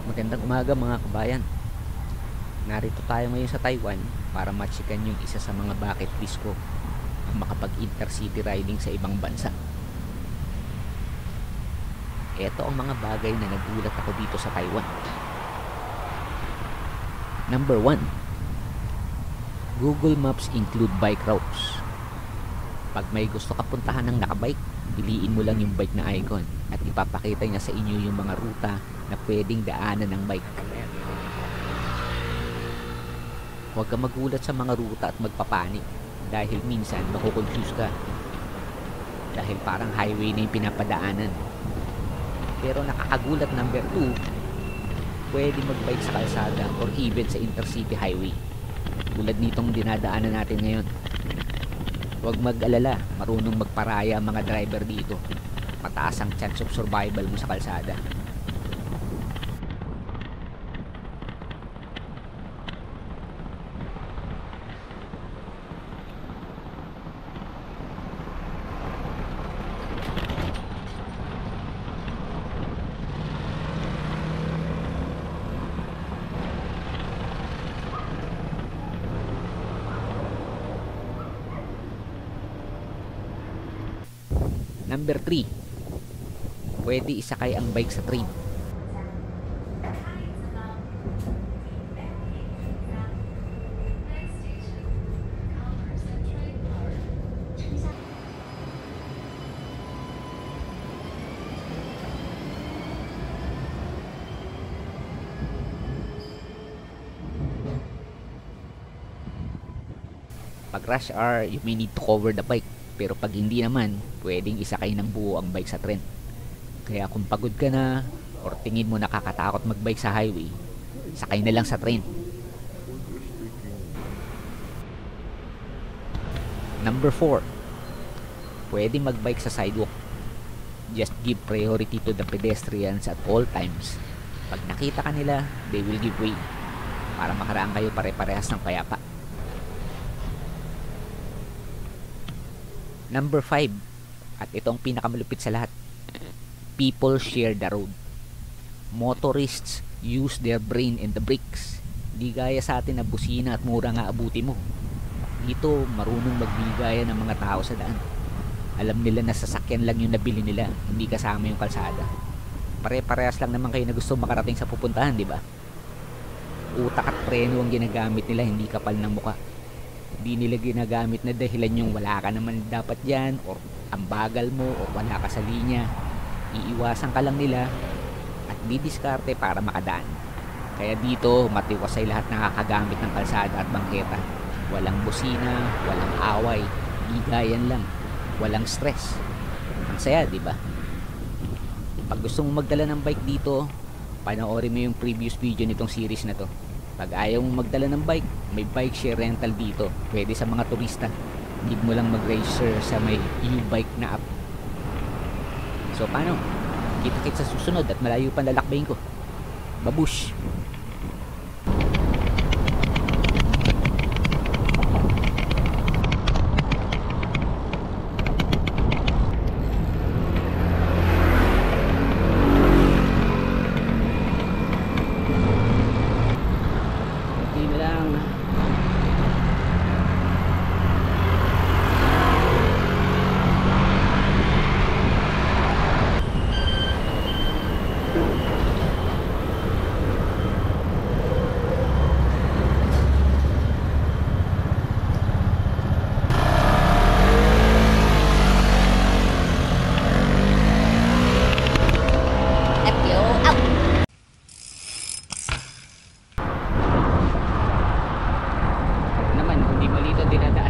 Magandang umaga mga kabayan. Narito tayo ngayon sa Taiwan para matsikan yung isa sa mga bucket list ko, ang makapag-intercity riding sa ibang bansa. Ito ang mga bagay na nagulat ako dito sa Taiwan. Number 1. Google Maps include bike routes. Pag may gusto ka puntahan ng nakabike, piliin mo lang yung bike na icon at ipapakita niya sa inyo yung mga ruta na pwedeng daanan ng bike. Huwag ka magulat sa mga ruta at magpapanik dahil minsan makukonfuse ka dahil parang highway na yung pinapadaanan. Pero nakakagulat number 2, pwede magbike sa kalsada or even sa intercity highway tulad nitong dinadaanan natin ngayon. Huwag mag-alala, marunong magparaya ang mga driver dito. Mataas ang chance of survival mo sa kalsada. Number 3, pwede isakay ang bike sa train. Pag rush hour, you may need to cover the bike. Pero pag hindi naman, pwedeng isakay ng buo ang bike sa tren. Kaya kung pagod ka na or tingin mo nakakatakot magbike sa highway, sakay na lang sa tren. Number 4, pwede magbike sa sidewalk. Just give priority to the pedestrians at all times. Pag nakita ka nila, they will give way para makaraan kayo pare-parehas ng payapa. Number 5, at itong pinakamalupit sa lahat, people share the road. Motorists use their brain and the brakes. Di gaya sa atin na busina at mura nga abuti mo. Dito, marunong magbigaya ng mga tao sa daan. Alam nila na sasakyan lang yung nabili nila, hindi kasama yung kalsada. Pare-parehas lang naman kayo na gusto makarating sa pupuntahan, di ba? Utak at preno ang ginagamit nila, hindi kapal ng muka. Hindi nila ginagamit na dahilan yung wala ka naman dapat dyan or ang bagal mo o wala ka sa linya. Iiwasan ka lang nila at didiskarte para makadaan. Kaya dito matiwasay lahat nakakagamit ng kalsada at bangketa. Walang busina, walang away, bigayan lang, walang stress. Ang saya, di ba? Pag gusto mong magdala ng bike dito, panoorin mo yung previous video nitong series na to. Pag ayaw mong magdala ng bike, may bike share rental dito. Pwede sa mga turista. Need mo lang mag-register sa may U-Bike na app. So paano? Kita-kits sa susunod at malayo pa lalakbayin ko. Babush! Naman, hindi malito dinadaan